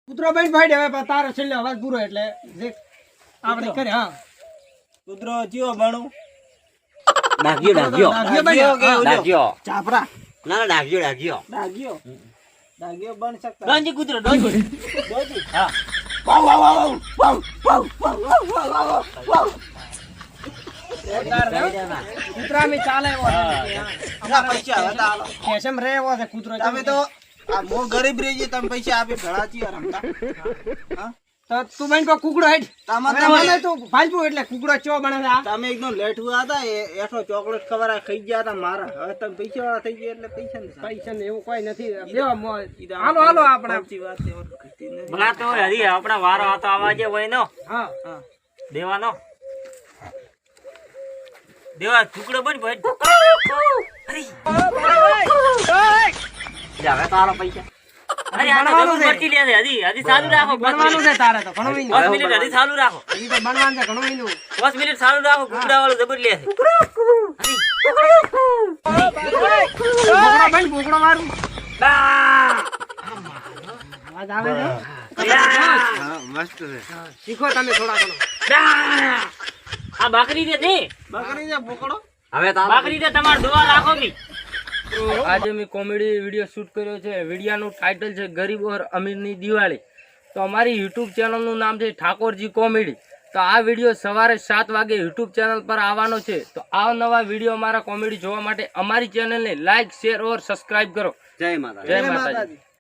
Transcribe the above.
કૂતરો બન ભાઈ હવે તારો છેલ્લો અવાજ પૂરો એટલે જે આપણે કરે હા કૂતરો જીવો ભણું ડાગ્યો ચાપરા ના ડાગ્યો ડાગ્યો ડાગ્યો બન શકતા ડોંજી કૂતરો ડોંજી ડોજી હા વાવ વાવ વાવ વાવ વાવ વાવ વાવ વાવ કૂતરા મે ચાલે એવો અમારા પૈસા હતા હાલો કેશમ રે એવો છે કૂતરો તમે તો આ મો ગરીબ રહી તમે પૈસા આપી ભેળા છીએ રમતા હા તો તું બન કો કુકડો હેડ તમે તું ભાજપુ એટલે કુકડો ચો બને છે આ તમે એકદમ લેટ હુઆ હતા એઠો ચોકલેટ ખવરા ખાઈ ગયા હતા મારા હવે તમે પૈસા વાળા થઈ ગયા એટલે પૈસા ને પૈસા ને એવું કોઈ નથી હાલો હાલો આપણે સાચી વાત છે ભલા તો હરી આપણા વારો હતો આવાજે હોય નો હા હા દેવાનો દેવા ટુકડો બન ભાઈ હવે તારો પૈસા અરે આ તો બનવાનું છે. મરચી લે છે હજી ચાલુ રાખો બનવાનું છે તારે તો ઘણું મહિનું 5 મિનિટ હજી ચાલુ રાખો ઈ તો બનવાનું છે ઘણું મહિનું 5 મિનિટ ચાલુ રાખો કુકડા વાળો જબર લે છે કુકડો બન કુકડો મારું અવાજ આવે છે હા મસ્ત છે શીખો તમે થોડા ઘણો આ બકરી દે દે બકરી ને પકડો હવે બકરી દે તમાર દુઆ રાખો બી આજે મેં કોમેડી વિડીયો શૂટ કર્યો છે વિડીયોનું ટાઇટલ છે ગરીબ ઓર અમીરની દિવાળી તો અમારી યુટ્યુબ ચેનલનું નામ છે ઠાકોરજી કોમેડી તો આ વિડીયો સવારે 7 વાગે યુટ્યુબ ચેનલ પર આવવાનો છે તો આ નવા વિડીયો અમારા કોમેડી જોવા માટે અમારી ચેનલને લાઈક શેર ઓર સબસ્ક્રાઇબ કરો જય માતા જય માતાજી